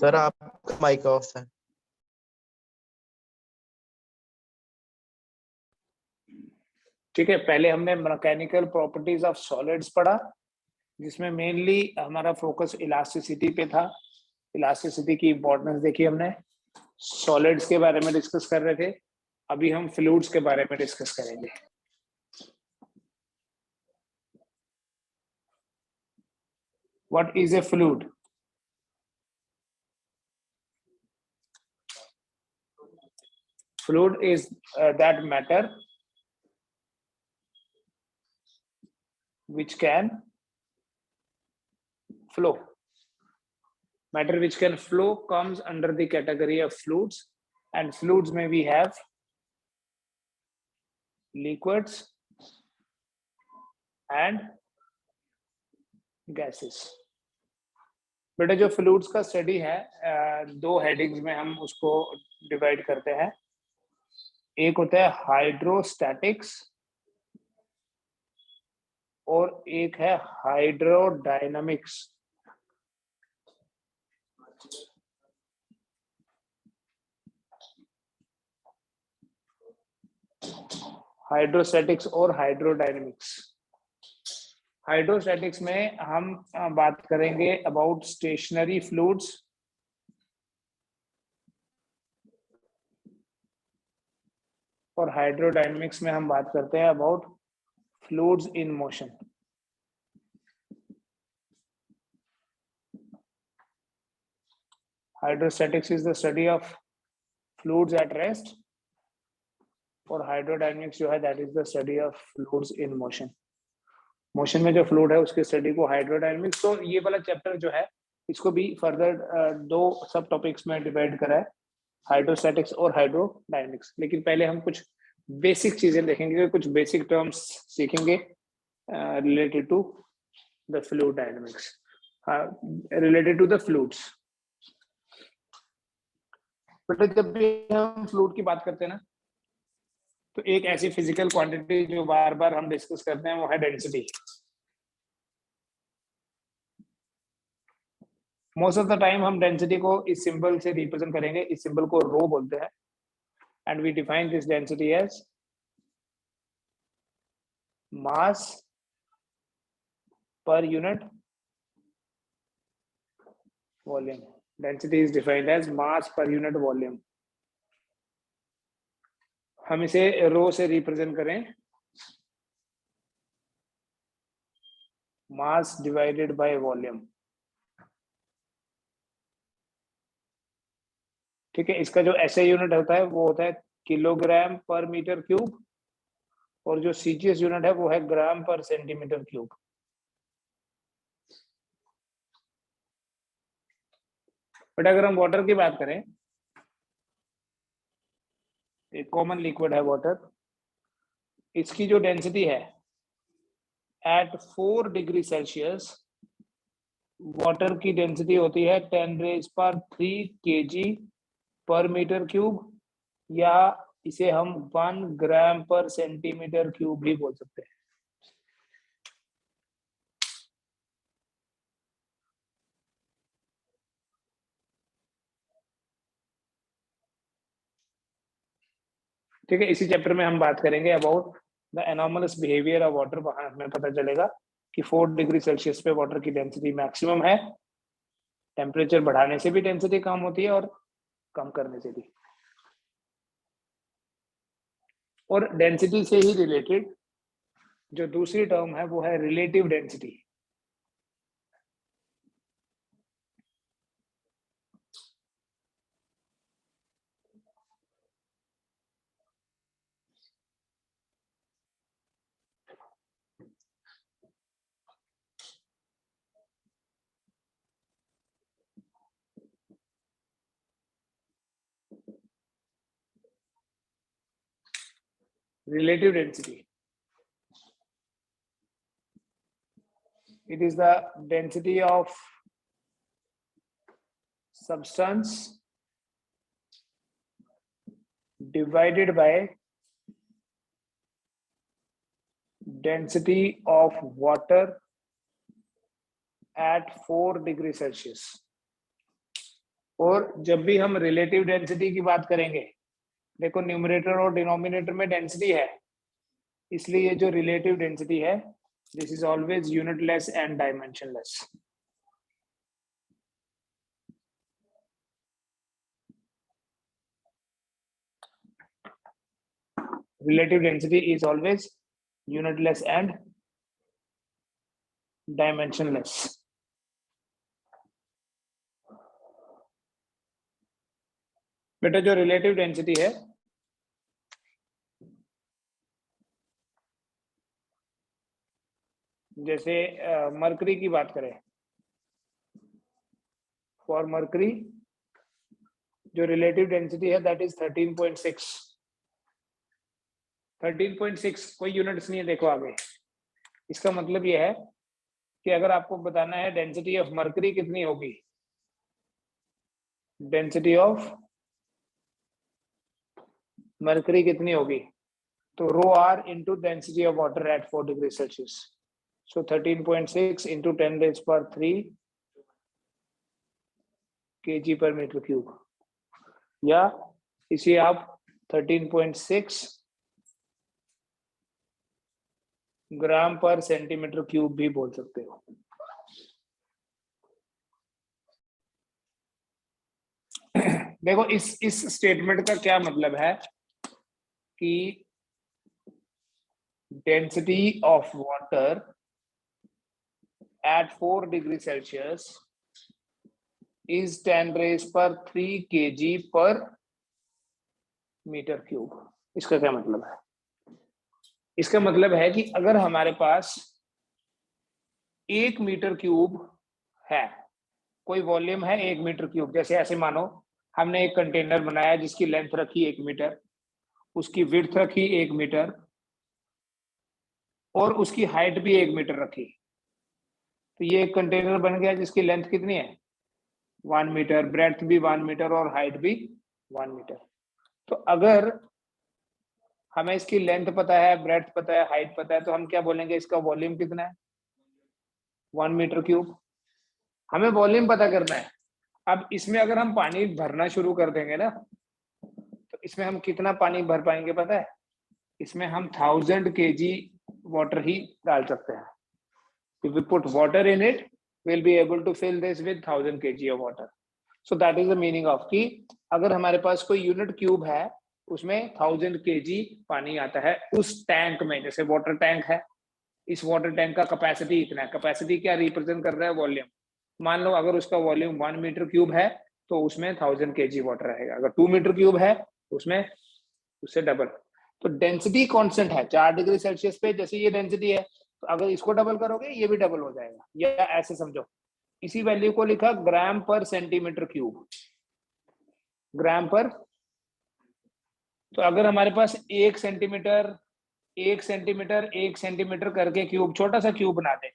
Sir आपका mic off है। ठीक है, पहले हमने मैकेनिकल प्रॉपर्टीज ऑफ सॉलिड्स पढ़ा, जिसमें मेनली हमारा फोकस इलास्टिसिटी पे था। इलास्टिसिटी की इंपॉर्टेंस देखी हमने, सॉलिड्स के बारे में डिस्कस कर रहे थे। अभी हम फ्लूइड्स के बारे में डिस्कस करेंगे। What is a fluid? Fluid is that matter which can flow. Matter which can flow comes under the category of fluids, and fluids may we have liquids and gases. बेटा जो fluids का study है, दो headings में हम उसको divide करते हैं। एक होता है हाइड्रोस्टैटिक्स और एक है हाइड्रोडायनामिक्स। हाइड्रोस्टैटिक्स और हाइड्रोडायनामिक्स। हाइड्रोस्टैटिक्स में हम बात करेंगे अबाउट स्टेशनरी फ्लूइड्स, और हाइड्रोडायनामिक्स में हम बात करते हैं about fluids in motion. Hydrostatics is the study of fluids at rest, और हाइड्रोडायनामिक्स जो है that is the study of fluids in motion. Motion में जो फ्लूइड है उसके स्टडी को हाइड्रोडायनामिक्स। तो ये वाला चैप्टर जो है इसको भी फर्दर दो सब टॉपिक्स में डिवाइड करा है, हाइड्रोस्टैटिक्स और हाइड्रोडायनामिक्स। लेकिन पहले हम कुछ बेसिक चीजें देखेंगे, कुछ बेसिक टर्म्स सीखेंगे related to the fluid dynamics, related to the fluids. But जब भी हम फ्लूइड की बात करते हैं ना, तो एक ऐसी फिजिकल क्वांटिटी जो बार बार हम डिस्कस करते हैं वो है density. Most of the time हम डेंसिटी को इस सिंबल से रिप्रेजेंट करेंगे। इस सिंबल को रो बोलते हैं, and we define this density as mass per unit volume. Density is defined as mass per unit volume. हम इसे रो से रिप्रेजेंट करें, मास डिवाइडेड बाय वॉल्यूम। ठीक है, इसका जो एसआई यूनिट होता है वो होता है किलोग्राम पर मीटर क्यूब, और जो सीजीएस यूनिट है वो है ग्राम पर सेंटीमीटर क्यूब। बट अगर हम वाटर की बात करें, एक कॉमन लिक्विड है वाटर, इसकी जो डेंसिटी है एट 4 डिग्री सेल्सियस, वाटर की डेंसिटी होती है 10⁻³ kg पर मीटर क्यूब, या इसे हम 1 ग्राम पर सेंटीमीटर क्यूब भी बोल सकते हैं। ठीक है, इसी चैप्टर में हम बात करेंगे about the anomalous behaviour of water. वहां हमें पता चलेगा कि 4 डिग्री सेल्सियस पे वाटर की डेंसिटी मैक्सिमम है। टेम्परेचर बढ़ाने से भी डेंसिटी कम होती है और कम करने से भी। और डेंसिटी से ही रिलेटेड जो दूसरी टर्म है वो है relative density. Relative density, it is the density of substance divided by density of water at 4 degree Celsius. और जब भी हम रिलेटिव डेंसिटी की बात करेंगे, देखो न्यूमरेटर और डिनोमिनेटर में डेंसिटी है, इसलिए ये जो रिलेटिव डेंसिटी है, this is always unitless and dimensionless. Relative density is always unitless and dimensionless. बेटा जो रिलेटिव डेंसिटी है, जैसे मरकरी की बात करें, फॉर मरकरी जो रिलेटिव डेंसिटी है दैट इज 13.6। 13.6 कोई यूनिट्स नहीं है, देखो आगे। इसका मतलब यह है कि अगर आपको बताना है डेंसिटी ऑफ मरकरी कितनी होगी, डेंसिटी ऑफ मरकरी कितनी होगी, तो rho R into density of water at 4 degree Celsius. So 13.6 into 10⁻³ kg per metre cube, या इसे आप 13.6 ग्राम पर सेंटीमीटर क्यूब भी बोल सकते हो। देखो इस स्टेटमेंट का क्या मतलब है कि density of water at 4 degree Celsius is 10⁻³ kg पर मीटर क्यूब। इसका क्या मतलब है? इसका मतलब है कि अगर हमारे पास 1 मीटर क्यूब है, कोई वॉल्यूम है 1 मीटर क्यूब, जैसे ऐसे मानो हमने एक कंटेनर बनाया जिसकी लेंथ रखी 1 मीटर, उसकी विड्थ रखी 1 मीटर और उसकी हाइट भी 1 मीटर रखी, तो ये एक कंटेनर बन गया जिसकी लेंथ कितनी है 1 मीटर, ब्रेड्थ भी 1 मीटर और हाइट भी 1 मीटर। तो अगर हमें इसकी लेंथ पता है, ब्रेड्थ पता है, हाइट पता है, तो हम क्या बोलेंगे, इसका वॉल्यूम कितना है 1 मीटर क्यूब। हमें वॉल्यूम पता करना है। अब इसमें अगर हम पानी भरना शुरू कर देंगे ना, तो इसमें हम कितना पानी भर पाएंगे पता है? इसमें हम 1000 kg वाटर ही डाल सकते हैं। If we put water in it, we'll be able to fill this with 1000 kg of water. So that is the meaning of कि अगर हमारे पास कोई यूनिट क्यूब है, उसमें 1000 kg पानी आता है उस टैंक में। जैसे वाटर टैंक है, इस वाटर टैंक का कैपेसिटी इतना है। कैपेसिटी क्या रिप्रेजेंट कर रहा है? वॉल्यूम। मान लो अगर उसका वॉल्यूम 1 मीटर क्यूब है तो उसमें 1000 kg वाटर रहेगा। अगर 2 मीटर क्यूब है तो उसमें उससे डबल। तो डेंसिटी कांस्टेंट है 4 डिग्री सेल्सियस पे, जैसे ये डेंसिटी है, तो अगर इसको डबल करोगे ये भी डबल हो जाएगा। या ऐसे समझो, इसी वैल्यू को लिखा ग्राम पर सेंटीमीटर क्यूब, ग्राम पर। तो अगर हमारे पास 1 सेंटीमीटर 1 सेंटीमीटर 1 सेंटीमीटर करके क्यूब, छोटा सा क्यूब बना दे,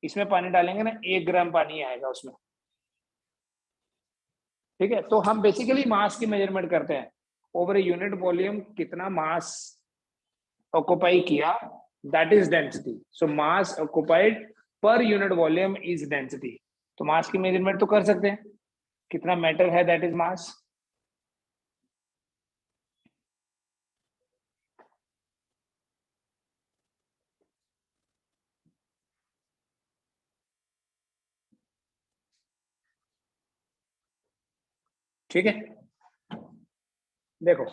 इसमें पानी डालेंगे ना 1 ग्राम पानी आएगा उसमें। ठीक है, तो हम बेसिकली मास की मेजरमेंट करते हैं ओवर यूनिट वॉल्यूम, कितना मास ऑक्युपाई किया, that is density. So mass occupied per unit volume is density. तो मास की मेजरमेंट तो कर सकते हैं, कितना मैटर है दैट इज मास। ठीक है, देखो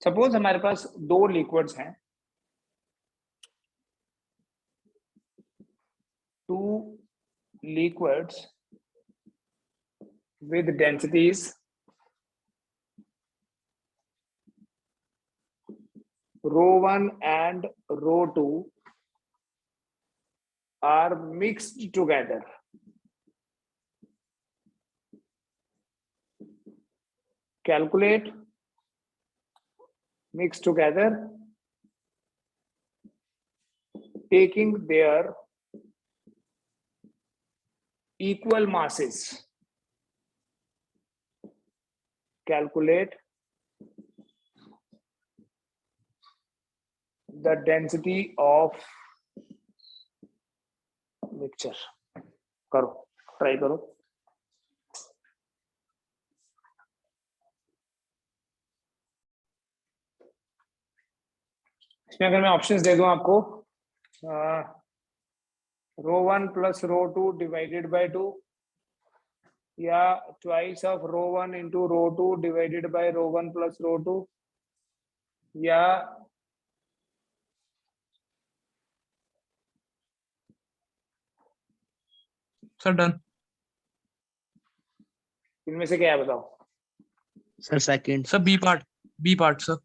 सपोज हमारे पास 2 लिक्विड्स हैं, 2 liquids with densities ρ1 and ρ2 are mixed together. Calculate mixed together taking their equal masses. Calculate the density of mixture. करो, ट्राई करो। इसमें अगर मैं ऑप्शंस दे दूं आपको, rho 1 plus rho 2 divided by 2, या twice of rho 1 into rho 2 divided by rho 1 plus rho 2, या सर डन। इनमें से क्या है बताओ? Sir second. Sir B part sir,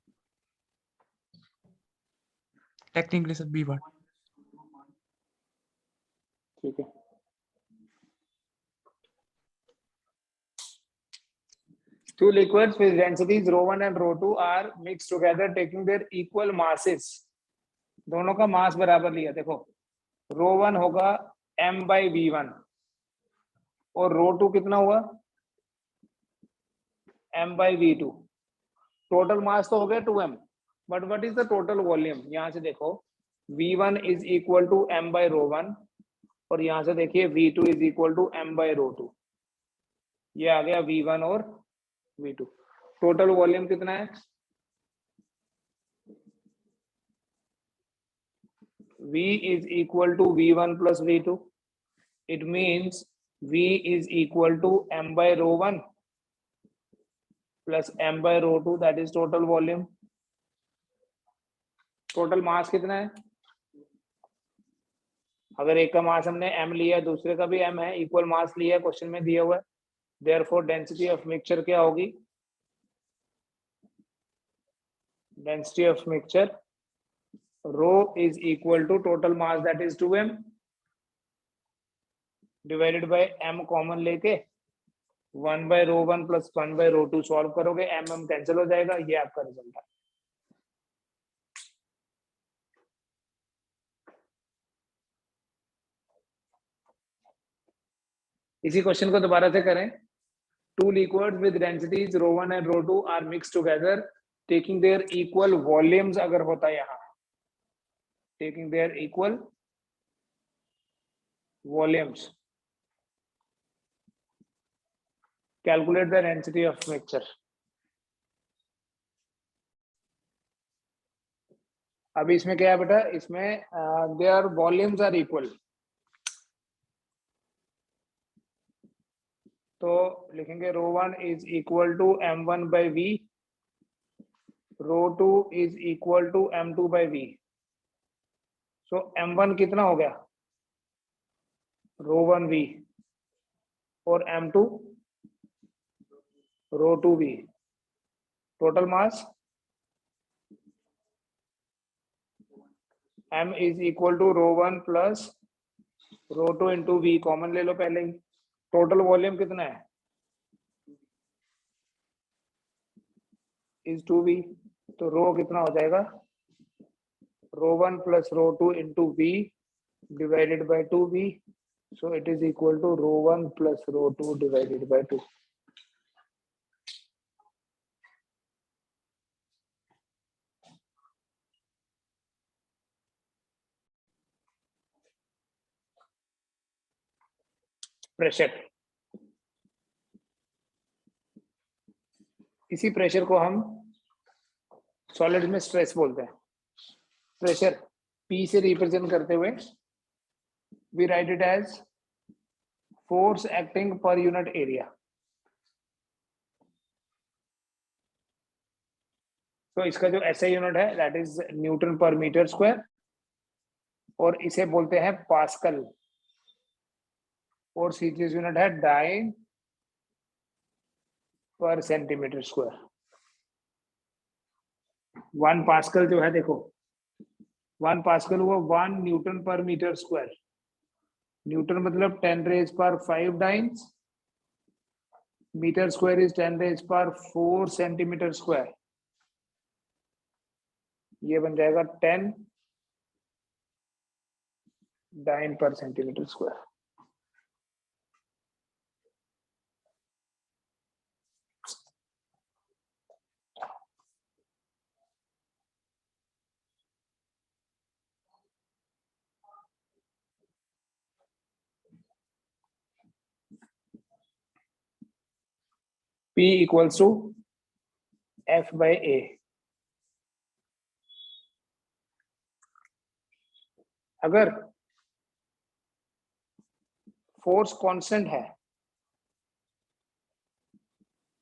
technically sir B part. ठीक है, two liquids with densities ρ1 and ρ2 are mixed together taking their equal masses. दोनों का मास बराबर लिया। देखो ρ1 होगा m/v1 और ρ2 कितना हुआ m/v2। टोटल मास तो हो गया 2m, but what is the total volume? यहां से देखो v1 is equal to m/ρ1 और यहां से देखिए v2 is equal to m/ρ2। ये आ गया v1 और v2। टोटल वॉल्यूम कितना है? v is equal to v1 plus v2. It means v is equal to m/ρ1 plus m/ρ2, that is total volume. Total mass कितना है? अगर एक का मास हमने m लिया, दूसरे का भी m है, इक्वल मास लिया, क्वेश्चन में दिया हुआ है, देयरफॉर डेंसिटी ऑफ मिक्सचर क्या होगी? Density of mixture rho is equal to total mass that is 2m divided by m common लेके 1/ρ1 प्लस 1/ρ2 सॉल्व करोगे, m कैंसिल हो जाएगा, ये आपका रिजल्ट है। इसी क्वेश्चन को दोबारा से करें। Two liquids with densities ρ1 and ρ2 are mixed together taking their equal volumes, अगर होता है यहाँ taking their equal volumes, calculate the density of mixture. अभी इसमें क्या है बेटा? इसमें देयर वॉल्यूम्स आर इक्वल, तो लिखेंगे ρ1 is equal to m1/v, ρ2 is equal to m2/v। So m1 कितना हो गया? ρ1v और m2 ρ2v। Total mass m is equal to ρ1 plus ρ2 into v, common ले लो पहले ही। टोटल वॉल्यूम कितना है? इज 2v, तो रो कितना हो जाएगा? ρ1 plus ρ2 into v divided by 2v, so it is equal to ρ1 plus ρ2 divided by 2। Pressure, इसी प्रेशर को हम सॉलिड में स्ट्रेस बोलते हैं। प्रेशर P से रिप्रेजेंट करते हुए we write it as force acting per unit area. तो इसका जो SI यूनिट है that is newton per metre square, और इसे बोलते हैं पास्कल, और सीजीएस यूनिट है dyne per centimetre square. 1 pascal जो है, देखो 1 पास्कल हुआ 1 Newton per metre square. Newton मतलब 10⁵ dynes, metre square is 10⁴ centimetre square. ये बन जाएगा 10 dyne per centimetre square. P equals to F by A। अगर फोर्स कांस्टेंट है,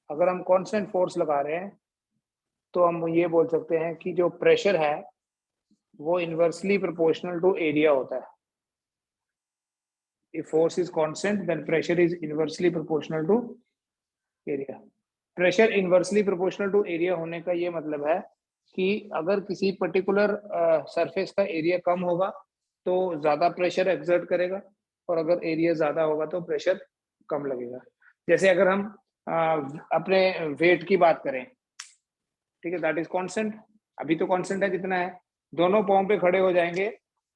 अगर हम कांस्टेंट फोर्स लगा रहे हैं तो हम ये बोल सकते हैं कि जो प्रेशर है वो इनवर्सली प्रोपोर्शनल टू एरिया होता है. If force is constant, then pressure is inversely proportional to area. Pressure inversely proportional to area होने का ये मतलब है कि अगर किसी पर्टिकुलर सरफेस का एरिया कम होगा तो ज्यादा प्रेशर एक्सर्ट करेगा, और अगर एरिया ज्यादा होगा तो प्रेशर कम लगेगा. जैसे अगर हम अपने वेट की बात करें, ठीक है, दैट इज कांस्टेंट. अभी तो कांस्टेंट है जितना है. दोनों पाँव पे खड़े हो जाएंगे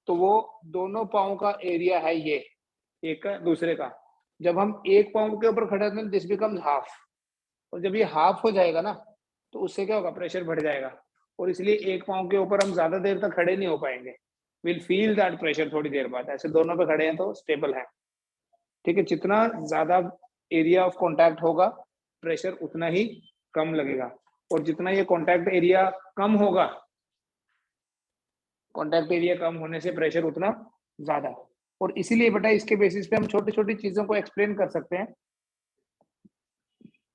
तो वो दोनों पाँव का एरिया है ये, एक का दूसरे का. जब हम एक पाँव के ऊपर खड़े होते हैं दिस बिकम्स हाफ, और जब ये हाफ हो जाएगा ना तो उससे क्या होगा, प्रेशर बढ़ जाएगा, और इसलिए एक पाँव के ऊपर हम ज्यादा देर तक खड़े नहीं हो पाएंगे. विल फील दैट प्रेशर थोड़ी देर बाद. ऐसे दोनों पे खड़े हैं तो स्टेबल है, ठीक है. जितना ज्यादा एरिया ऑफ कॉन्टैक्ट होगा प्रेशर उतना ही कम लगेगा, और जितना ये कॉन्टैक्ट एरिया कम होगा, कॉन्टैक्ट एरिया कम होने से प्रेशर उतना ज्यादा. और इसीलिए बेटा इसके बेसिस पे हम छोटी छोटी चीजों को एक्सप्लेन कर सकते हैं.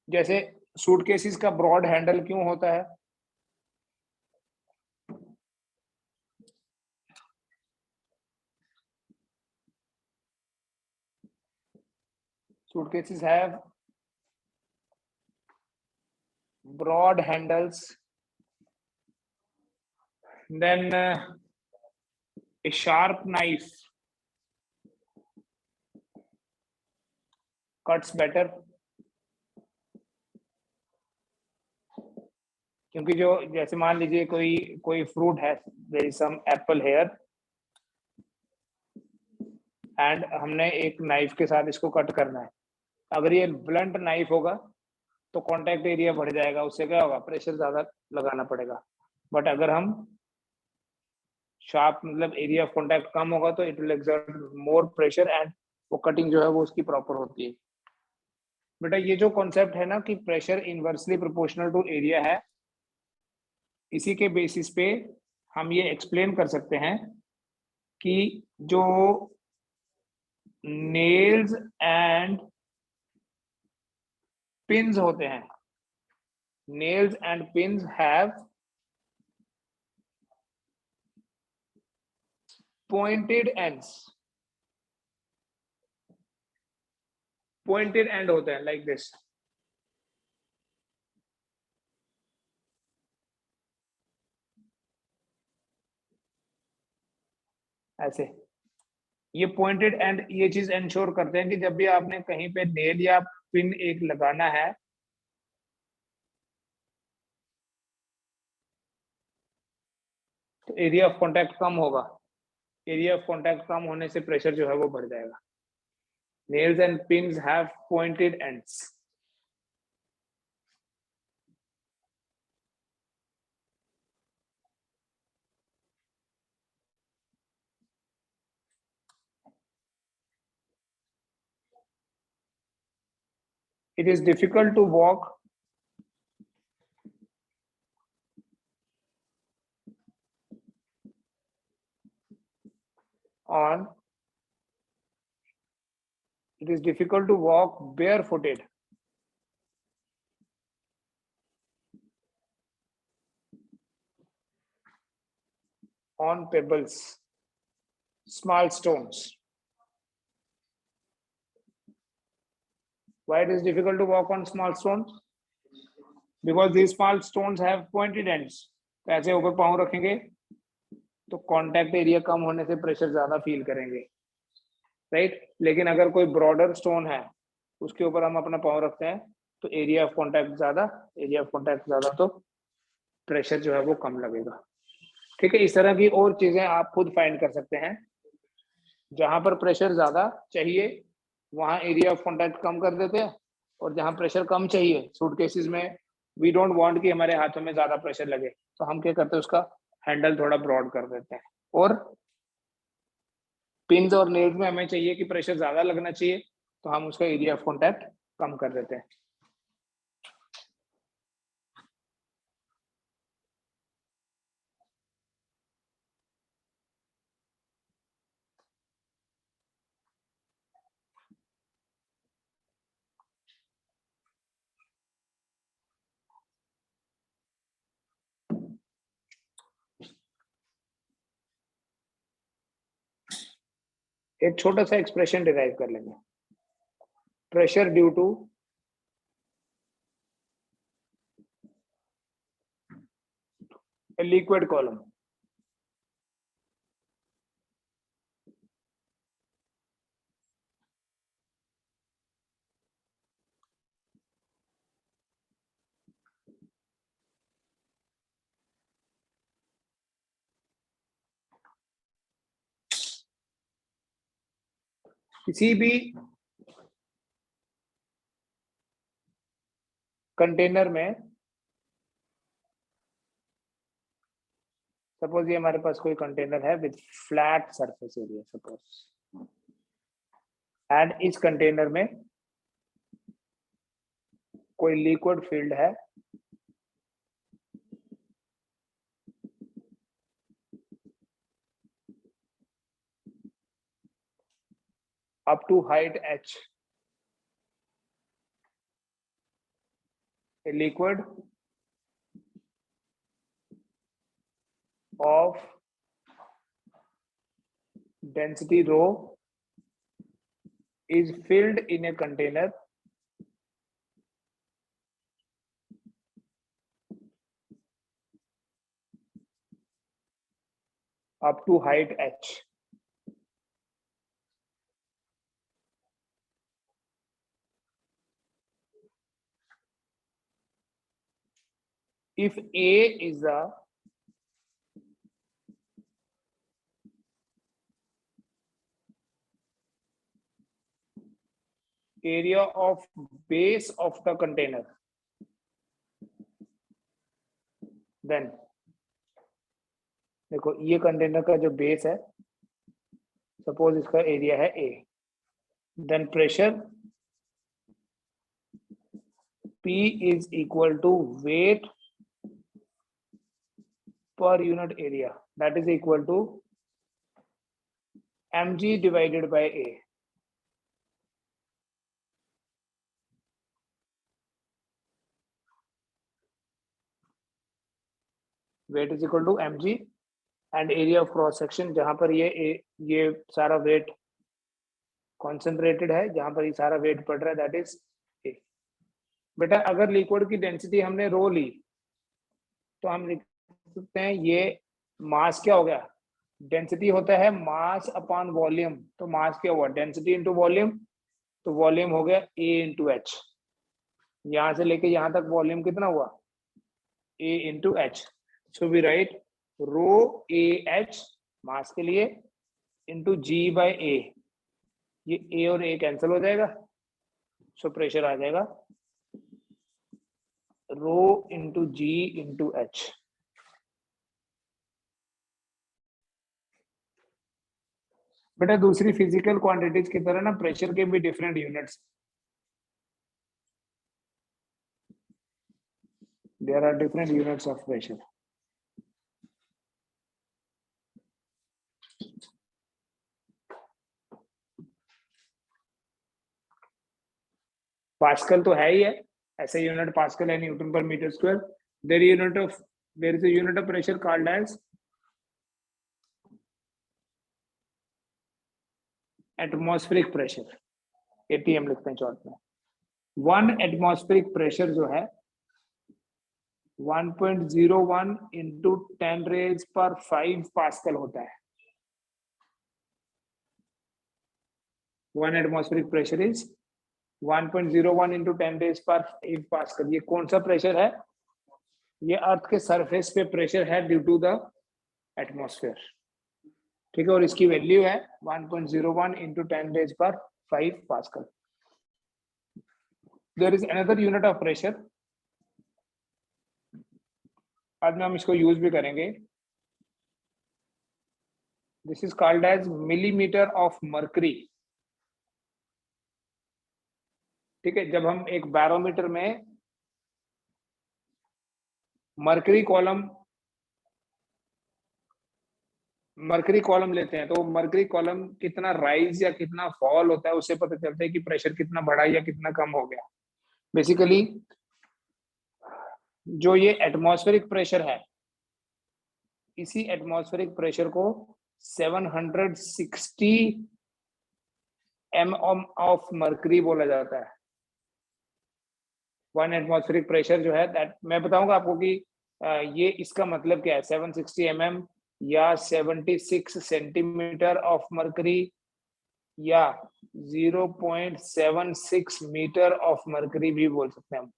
जैसे सूटकेसेस का ब्रॉड हैंडल क्यों होता है, suitcases have broad handles, then a sharp knife cuts better. क्योंकि जो जैसे मान लीजिए कोई फ्रूट है, there is some apple here, and हमने एक नाइफ के साथ इसको कट करना है. अगर ये ब्लंट नाइफ होगा तो कांटेक्ट एरिया बढ़ जाएगा, उससे क्या होगा, प्रेशर ज्यादा लगाना पड़ेगा. बट अगर हम शार्प मतलब एरिया ऑफ कांटेक्ट कम होगा तो it will exert more pressure, and वो कटिंग जो है वो उसकी प्रॉपर होती है. बेटा ये जो कॉन्सेप्ट है ना कि pressure inversely proportional to area है, इसी के बेसिस पे हम ये एक्सप्लेन कर सकते हैं कि जो नेल्स एंड पिन्स होते हैं, nails and pins have pointed ends. Pointed end होते हैं like this. ऐसे ये पॉइंटेड एंड ये चीज इंश्योर करते हैं कि जब भी आपने कहीं पे नेल या पिन एक लगाना है तो एरिया ऑफ कांटेक्ट कम होगा. एरिया ऑफ कांटेक्ट कम होने से प्रेशर जो है वो बढ़ जाएगा. Nails and pins have pointed ends. It is difficult to walk on. It is difficult to walk barefooted on pebbles, small stones. Why it is difficult to walk on small stones? Because these small stones have pointed ends. तो ऐसे ऊपर पाँव रखेंगे तो contact area कम होने से pressure ज्यादा feel करेंगे, राइट. लेकिन अगर कोई ब्रॉडर स्टोन है उसके ऊपर हम अपना पाँव रखते हैं तो एरिया ऑफ कांटेक्ट ज्यादा तो प्रेशर जो है वो कम लगेगा. ठीक है, इस तरह की और चीजें आप खुद फाइंड कर सकते हैं. जहां पर प्रेशर ज्यादा चाहिए वहां एरिया ऑफ कांटेक्ट कम कर देते हैं, और जहां प्रेशर कम चाहिए सूटकेसेस में वी डोंट वांट कि हमारे हाथों में ज्यादा प्रेशर लगे, तो हम क्या करते हैं उसका हैंडल थोड़ा ब्रॉड कर देते हैं. और पिन्स और नेल्स में हमें चाहिए कि प्रेशर ज्यादा लगना चाहिए तो हम उसका एरिया ऑफ कांटेक्ट कम कर देते हैं. एक छोटा सा एक्सप्रेशन डिराइव कर लेंगे, pressure due to a liquid column. किसी भी कंटेनर में, सपोज ये हमारे पास कोई कंटेनर है with flat surface area suppose, and इस कंटेनर में कोई लिक्विड फील्ड है up to height h, a liquid of density rho is filled in a container up to height h. If A is the area of base of the container, then देखो ये container का जो base है, suppose इसका area है A, then pressure P is equal to weight per unit area, that is equal to mg divided by A. Weight is equal to mg and area of cross section, जहां पर ये सारा wait concentrated है, जहां पर ये सारा wait पड़ रहा है, दैट इज A. बेटा अगर लिक्विड की डेंसिटी हमने रो ली तो हम लिख सकते हैं ये मास क्या हो गया, डेंसिटी होता है मास अपॉन वॉल्यूम, तो मास क्या हुआ, डेंसिटी इंटू वॉल्यूम, तो वॉल्यूम हो गया A इंटू एच, यहां से लेके यहां तक वॉल्यूम कितना हुआ, A into H. So we write rho A H mass के लिए इंटू जी बाई ए, ये A और A कैंसिल हो जाएगा, सो प्रेशर आ जाएगा रो इंटू जी इंटू एच. बेटा दूसरी फिजिकल क्वांटिटीज की तरह ना प्रेशर के भी different units, there are different units of pressure. Pascal तो है ही है, ऐसे यूनिट पास्कल है newton per metre square. There is a unit of pressure called as atmospheric pressure, ATM लिखते हैं शॉर्ट में. 1 एटमॉस्फेरिक प्रेशर जो है 1.01 इंटू 10 रेज पर 5 पास्कल होता है. 1 atmospheric pressure is 1.01 into 10 raise पर 5 पास्कल. ये कौन सा प्रेशर है, ये अर्थ के सरफेस पे प्रेशर है ड्यू टू द एटमॉस्फेयर, ठीक है, और इसकी वैल्यू है 1.01 इंटू 10 रेज पर 5 pascal. There is another unit of pressure, आज में हम इसको यूज भी करेंगे. This is called as millimetre of mercury. ठीक है, जब हम एक बैरोमीटर में मर्करी कॉलम लेते हैं तो मर्करी कॉलम कितना राइज या कितना फॉल होता है उससे पता चलता है कि प्रेशर कितना बढ़ा या कितना कम हो गया. बेसिकली जो ये एटमॉस्फेरिक प्रेशर है, इसी एटमॉस्फेरिक प्रेशर को 760 एम ऑफ मर्करी बोला जाता है। 1 एटमॉस्फेरिक प्रेशर जो है दैट मैं बताऊंगा आपको कि ये इसका मतलब क्या है, 760 mm या 76 सेंटीमीटर ऑफ मर्करी या 0.76 मीटर ऑफ मर्करी भी बोल सकते हैं हम।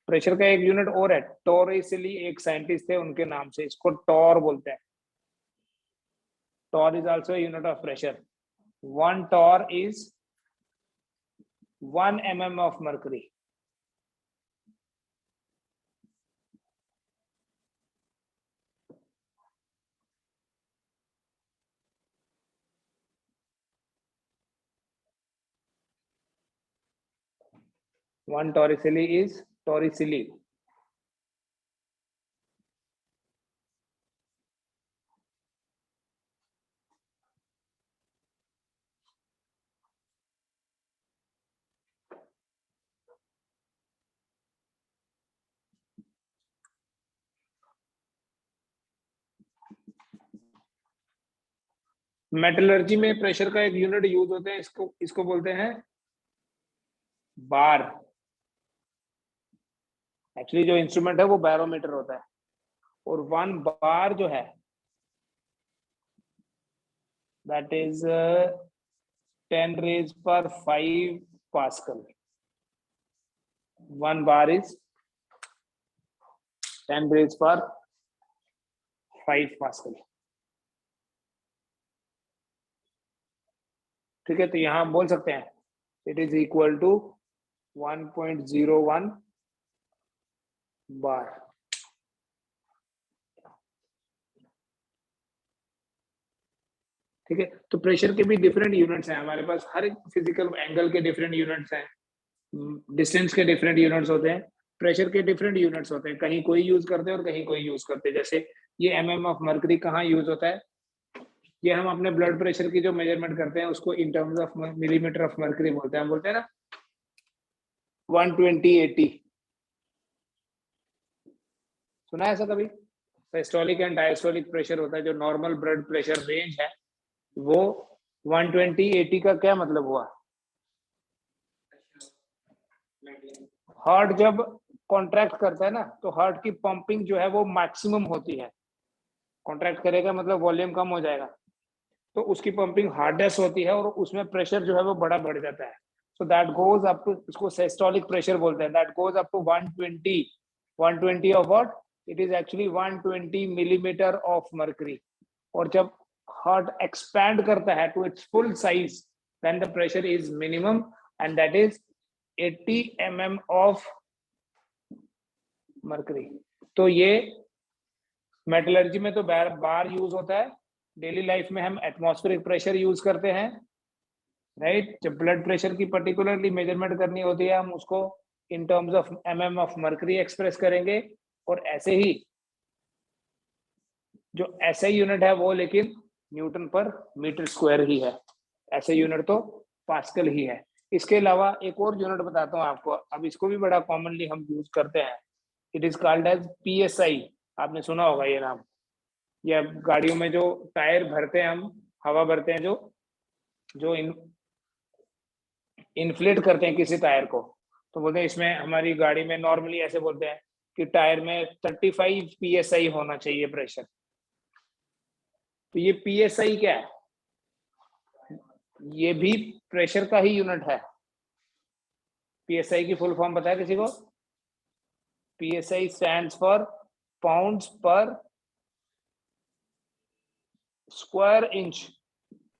प्रेशर का एक यूनिट और है, टॉरिसली, एक साइंटिस्ट थे उनके नाम से इसको टॉर बोलते हैं। Torr is also unit of pressure. 1 torr is 1 mm of mercury. One torricelli is torricelli. Metallurgy में प्रेशर का एक यूनिट यूज होते हैं, इसको बोलते हैं बार। एक्चुअली जो इंस्ट्रूमेंट है वो बैरोमीटर होता है, और 1 बार जो है दैट इज 10 raised पर 5 पास्कल। 1 बार इज 10 raised पर 5 पास्कल। ठीक है, तो यहां हम बोल सकते हैं इट इज इक्वल टू 1.01 बार। ठीक है, तो प्रेशर के भी डिफरेंट यूनिट्स हैं हमारे पास, हर एक फिजिकल एंगल के डिफरेंट यूनिट्स हैं, डिस्टेंस के डिफरेंट यूनिट्स होते हैं, प्रेशर के डिफरेंट यूनिट्स होते हैं, कहीं कोई यूज करते हैं और कहीं कोई यूज करते हैं। जैसे ये mm ऑफ मर्करी कहाँ यूज होता है, ये हम अपने ब्लड प्रेशर की जो मेजरमेंट करते हैं उसको in terms of millimetre of mercury बोलते हैं। हम बोलते हैं ना 120/80, सुना है ऐसा कभी? सिस्टोलिक एंड डायस्टोलिक प्रेशर होता है, जो नॉर्मल ब्लड प्रेशर रेंज है वो 120/80 का क्या मतलब हुआ? हार्ट जब कॉन्ट्रैक्ट करता है ना, तो हार्ट की पंपिंग जो है वो मैक्सिमम होती है। कॉन्ट्रैक्ट करेगा मतलब वॉल्यूम कम हो जाएगा, तो उसकी पंपिंग हार्डेस्ट होती है और उसमें प्रेशर जो है वो बड़ा बढ़ जाता है। So that goes up to, इसको सिस्टोलिक प्रेशर बोलते हैं, that goes up to 120 of what, it is actually 120 millimetre of mercury. और जब हार्ट एक्सपैंड करता है to its full size, then the pressure is minimum and that is 80 mm of mercury. तो ये metallurgy में तो बार यूज होता है, डेली लाइफ में हम एटमॉस्फेरिक प्रेशर यूज करते हैं, राइट। जब ब्लड प्रेशर की पर्टिकुलरली मेजरमेंट करनी होती है हम उसको in terms of mm of mercury express करेंगे। और ऐसे ही जो ऐसा यूनिट है वो लेकिन न्यूटन पर मीटर स्क्वायर ही है, ऐसे यूनिट तो पास्कल ही है। इसके अलावा एक और यूनिट बताता हूँ आपको, अब इसको भी बड़ा कॉमनली हम यूज करते हैं, it is called as PSI। आपने सुना होगा ये नाम, या गाड़ियों में जो टायर भरते हैं हम, हवा भरते हैं, जो इन्फ्लेट करते हैं किसी टायर को, तो बोलते हैं इसमें हमारी गाड़ी में नॉर्मली ऐसे बोलते हैं कि टायर में 35 PSI होना चाहिए प्रेशर। तो ये PSI क्या है? ये भी प्रेशर का ही यूनिट है। PSI की फुल फॉर्म बताया किसी को? PSI स्टैंड्स फॉर पाउंड्स पर स्क्वायर इंच।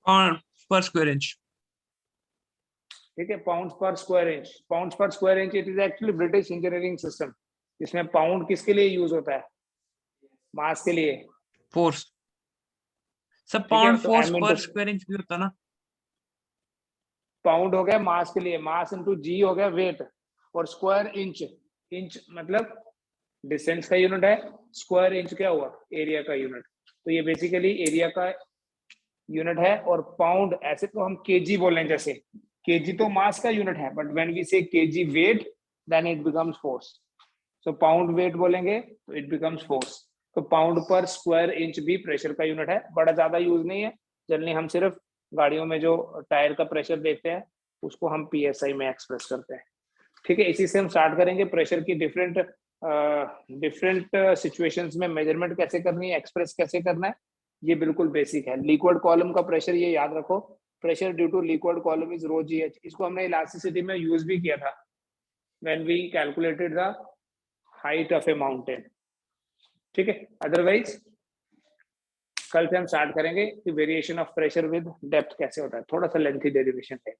पर स्क्वायर इंच। ठीक है, पाउंड्स पर स्क्वायर इंच, पाउंड्स पर square inch. It is actually British engineering system. इसमें पाउंड किसके लिए यूज होता है? मास के लिए, फोर्स। सब है, पाउंड तो फोर्स M पर into स्क्वायर इंच भी होता ना। पाउंड हो गया मास के लिए, मास इंटू G हो गया वेट, और स्क्वायर इंच, इंच मतलब डिस्टेंस का यूनिट है, स्क्वायर इंच क्या हुआ? एरिया का यूनिट। तो ये बेसिकली एरिया का यूनिट है। और पाउंड ऐसे तो हम केजी बोल रहे हैं, जैसे केजी तो मास का यूनिट है, but when we say KG weight, then it becomes force. So pound weight बोलेंगे तो इट बिकम्स फोर्स। तो पाउंड पर स्क्वायर इंच भी प्रेशर का यूनिट है, बड़ा ज्यादा यूज नहीं है। जनरली हम सिर्फ गाड़ियों में जो टायर का प्रेशर देखते हैं उसको हम PSI में एक्सप्रेस करते हैं। ठीक है, इसी से हम स्टार्ट करेंगे। प्रेशर की डिफरेंट सिचुएशंस में मेजरमेंट कैसे करनी है, एक्सप्रेस कैसे करना है, ये बिल्कुल बेसिक है। लिक्विड कॉलम का प्रेशर ये याद रखो, pressure due to liquid column is ρgh। इसको हमने इलास्टिसिटी में यूज भी किया था when we calculated the height of a mountain. ठीक है, अदरवाइज कल से हम स्टार्ट करेंगे कि variation of pressure with depth कैसे होता है। थोड़ा सा लेंथी डेरिवेशन है।